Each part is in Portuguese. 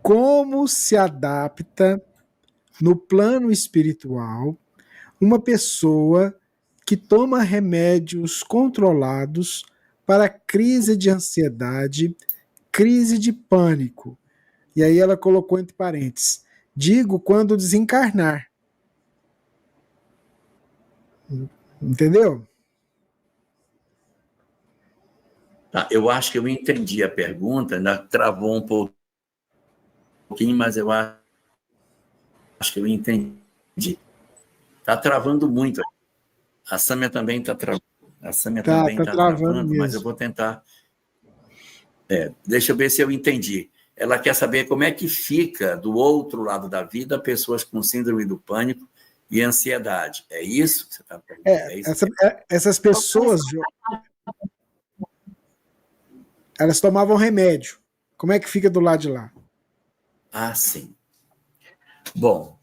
como se adapta no plano espiritual uma pessoa que toma remédios controlados para crise de ansiedade, crise de pânico. E aí ela colocou entre parênteses: digo quando desencarnar. Entendeu? Tá, eu acho que eu entendi a pergunta, ainda travou um pouquinho, mas eu acho que eu entendi. Está travando muito. A Sâmia também está travando. A Sâmia também está travando, mas eu vou tentar. Deixa eu ver se eu entendi. Ela quer saber como é que fica do outro lado da vida pessoas com síndrome do pânico e ansiedade. É isso que você está perguntando? Essas pessoas, elas tomavam remédio. Como é que fica do lado de lá? Ah, sim. Bom,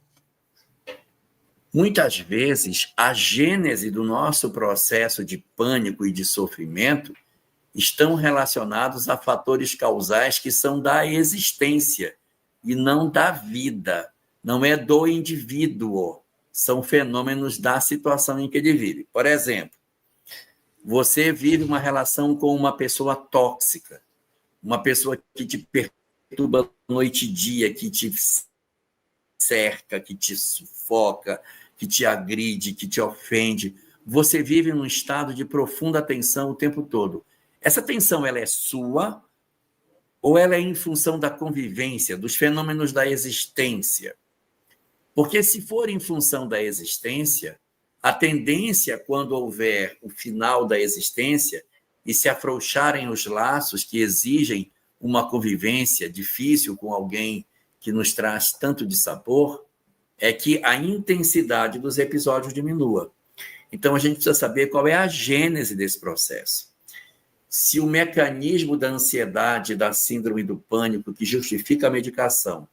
muitas vezes a gênese do nosso processo de pânico e de sofrimento estão relacionados a fatores causais que são da existência e não da vida. Não é do indivíduo. São fenômenos da situação em que ele vive. Por exemplo, você vive uma relação com uma pessoa tóxica, uma pessoa que te perturba noite e dia, que te cerca, que te sufoca, que te agride, que te ofende. Você vive num estado de profunda tensão o tempo todo. Essa tensão, ela é sua ou ela é em função da convivência, dos fenômenos da existência? Porque se for em função da existência, a tendência, quando houver o final da existência e se afrouxarem os laços que exigem uma convivência difícil com alguém que nos traz tanto dissabor, é que a intensidade dos episódios diminua. Então, a gente precisa saber qual é a gênese desse processo. Se o mecanismo da ansiedade, da síndrome do pânico, que justifica a medicação,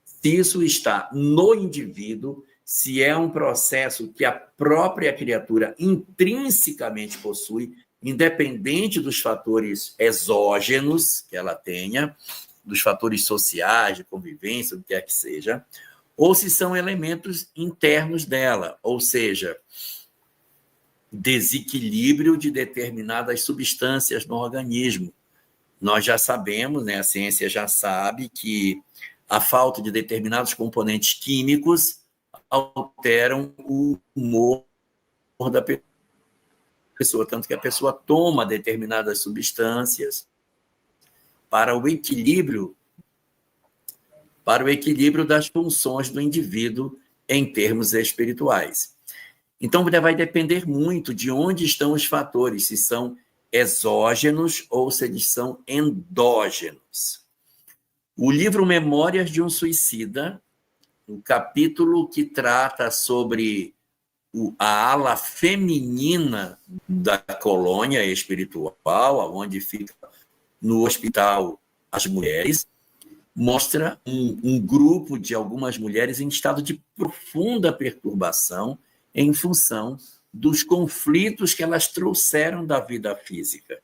se isso está no indivíduo, se é um processo que a própria criatura intrinsecamente possui, independente dos fatores exógenos que ela tenha, dos fatores sociais, de convivência, do que quer que seja, ou se são elementos internos dela, ou seja, desequilíbrio de determinadas substâncias no organismo. Nós já sabemos, né, a ciência já sabe que a falta de determinados componentes químicos alteram o humor da pessoa, tanto que a pessoa toma determinadas substâncias para o equilíbrio das funções do indivíduo em termos espirituais. Então, vai depender muito de onde estão os fatores, se são exógenos ou se eles são endógenos. O livro Memórias de um Suicida, o capítulo que trata sobre a ala feminina da colônia espiritual, onde fica no hospital as mulheres, mostra um grupo de algumas mulheres em estado de profunda perturbação em função dos conflitos que elas trouxeram da vida física.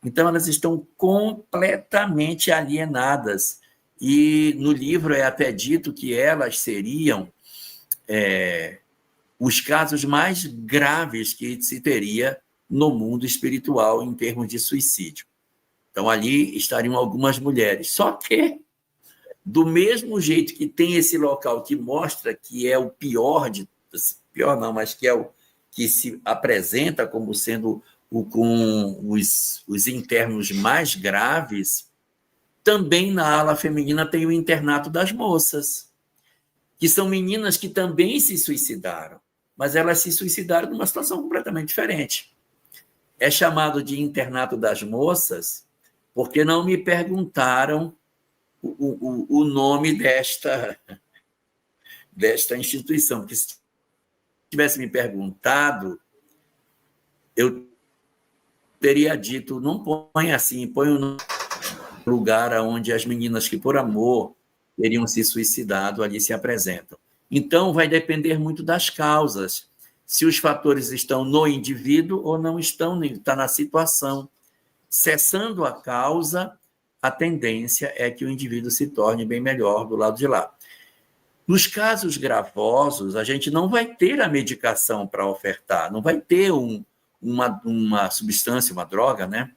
Então, elas estão completamente alienadas. E no livro é até dito que elas seriam os casos mais graves que se teria no mundo espiritual em termos de suicídio. Então, ali estariam algumas mulheres. Só que, do mesmo jeito que tem esse local que mostra que é o pior não, mas que é o que se apresenta como sendo o com os internos mais graves, também na ala feminina tem o internato das moças, que são meninas que também se suicidaram, mas elas se suicidaram numa situação completamente diferente. É chamado de internato das moças porque não me perguntaram o nome desta instituição, porque se tivesse me perguntado, eu teria dito, não põe assim, põe no lugar onde as meninas que, por amor, teriam se suicidado, ali se apresentam. Então, vai depender muito das causas, se os fatores estão no indivíduo ou não estão, está na situação. Cessando a causa, a tendência é que o indivíduo se torne bem melhor do lado de lá. Nos casos gravosos, a gente não vai ter a medicação para ofertar, não vai ter uma substância, uma droga, né,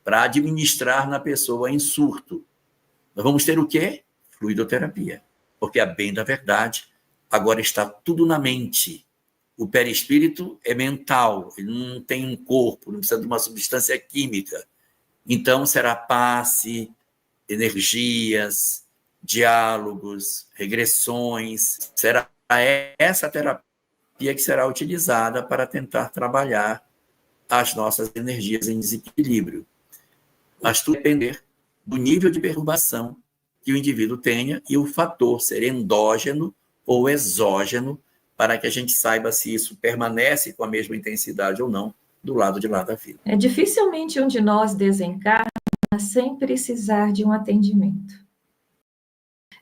para administrar na pessoa em surto. Nós vamos ter o quê? Fluidoterapia. Porque, a bem da verdade, agora está tudo na mente. O perispírito é mental, ele não tem um corpo, não precisa de uma substância química. Então, será passe, energias, diálogos, regressões. Será essa terapia que será utilizada para tentar trabalhar as nossas energias em desequilíbrio. Mas tudo depender do nível de perturbação que o indivíduo tenha e o fator ser endógeno ou exógeno, para que a gente saiba se isso permanece com a mesma intensidade ou não do lado de lá da vida. Dificilmente um de nós desencarna sem precisar de um atendimento.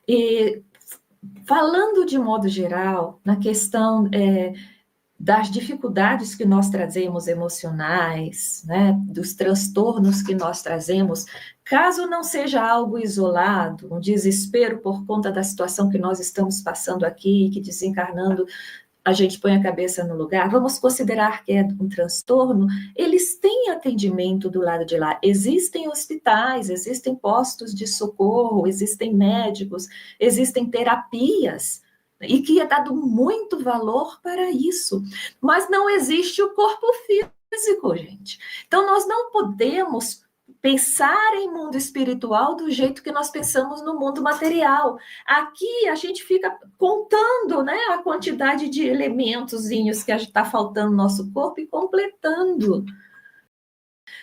E falando de modo geral, na questão das dificuldades que nós trazemos emocionais, né, dos transtornos que nós trazemos, caso não seja algo isolado, um desespero por conta da situação que nós estamos passando aqui, que desencarnando a gente põe a cabeça no lugar, vamos considerar que é um transtorno, eles têm atendimento do lado de lá. Existem hospitais, existem postos de socorro, existem médicos, existem terapias, e que é dado muito valor para isso. Mas não existe o corpo físico, gente. Então, nós não podemos pensar em mundo espiritual do jeito que nós pensamos no mundo material. Aqui a gente fica contando, né, a quantidade de elementozinhos que está faltando no nosso corpo e completando.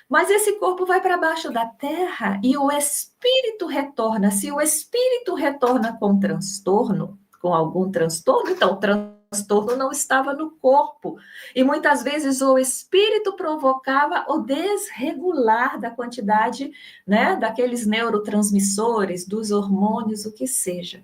Mas esse corpo vai para baixo da terra e o espírito retorna. Se o espírito retorna com transtorno, com algum transtorno, então o transtorno não estava no corpo. E muitas vezes o espírito provocava o desregular da quantidade, né, daqueles neurotransmissores, dos hormônios, o que seja.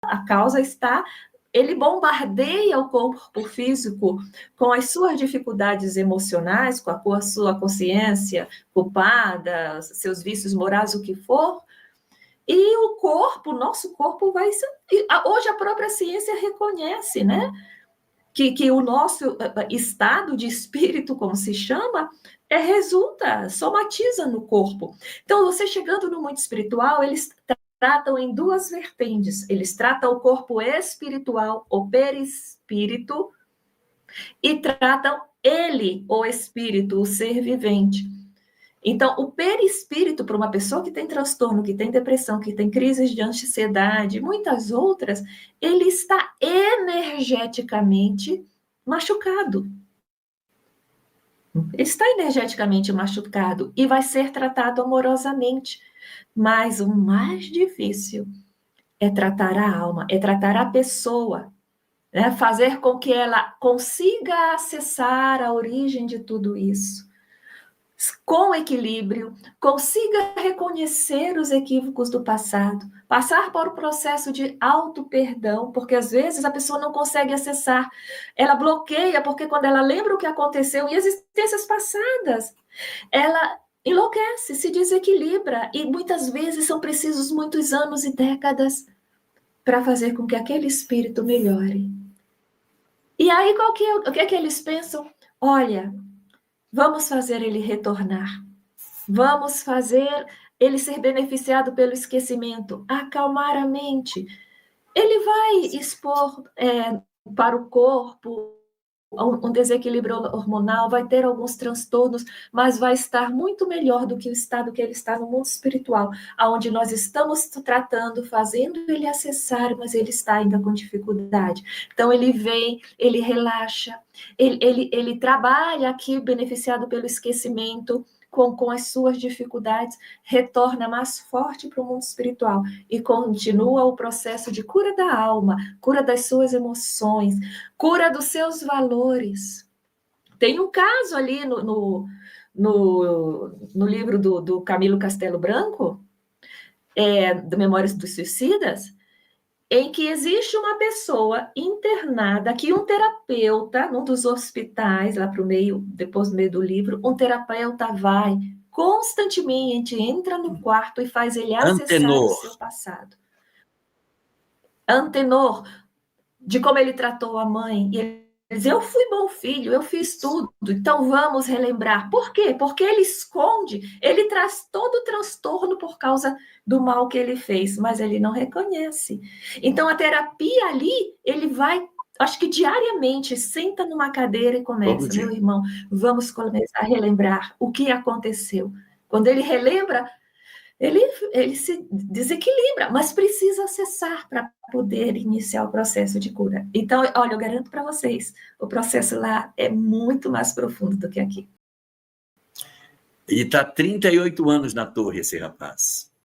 A causa está... Ele bombardeia o corpo físico com as suas dificuldades emocionais, com a sua consciência culpada, seus vícios morais, o que for, e o corpo, nosso corpo vai... Hoje a própria ciência reconhece, né, que o nosso estado de espírito, como se chama, somatiza no corpo. Então, você chegando no mundo espiritual, eles tratam em duas vertentes. Eles tratam o corpo espiritual, o perispírito, e tratam ele, o espírito, o ser vivente. Então, o perispírito, para uma pessoa que tem transtorno, que tem depressão, que tem crises de ansiedade, muitas outras, ele está energeticamente machucado. Ele está energeticamente machucado e vai ser tratado amorosamente. Mas o mais difícil é tratar a alma, é tratar a pessoa, né? Fazer com que ela consiga acessar a origem de tudo isso, com equilíbrio, consiga reconhecer os equívocos do passado, passar por o processo de auto-perdão, porque às vezes a pessoa não consegue acessar, ela bloqueia, porque quando ela lembra o que aconteceu em existências passadas, ela enlouquece, se desequilibra, e muitas vezes são precisos muitos anos e décadas para fazer com que aquele espírito melhore. E aí, o que é que eles pensam? Olha, vamos fazer ele retornar. Vamos fazer ele ser beneficiado pelo esquecimento, acalmar a mente. Ele vai expor para o corpo um desequilíbrio hormonal, vai ter alguns transtornos, mas vai estar muito melhor do que o estado que ele está no mundo espiritual, onde nós estamos tratando, fazendo ele acessar, mas ele está ainda com dificuldade. Então, ele vem, ele relaxa, ele trabalha aqui, beneficiado pelo esquecimento, com as suas dificuldades, retorna mais forte para o mundo espiritual e continua o processo de cura da alma, cura das suas emoções, cura dos seus valores. Tem um caso ali no livro do Camilo Castelo Branco, do Memórias dos Suicidas, em que existe uma pessoa internada, que um terapeuta, num dos hospitais, lá para o meio, depois do meio do livro, um terapeuta vai constantemente entra no quarto e faz ele acessar Antenor. o seu passado. Antenor, de como ele tratou a mãe, e ele diz, eu fui bom filho, eu fiz tudo, então vamos relembrar. Por quê? Porque ele esconde, ele traz todo o transtorno por causa do mal que ele fez, mas ele não reconhece. Então, a terapia ali, ele vai, acho que diariamente, senta numa cadeira e começa, meu irmão, vamos começar a relembrar o que aconteceu. Quando ele relembra, ele se desequilibra, mas precisa acessar para poder iniciar o processo de cura. Então, olha, eu garanto para vocês, o processo lá é muito mais profundo do que aqui. E está 38 anos na torre, esse rapaz.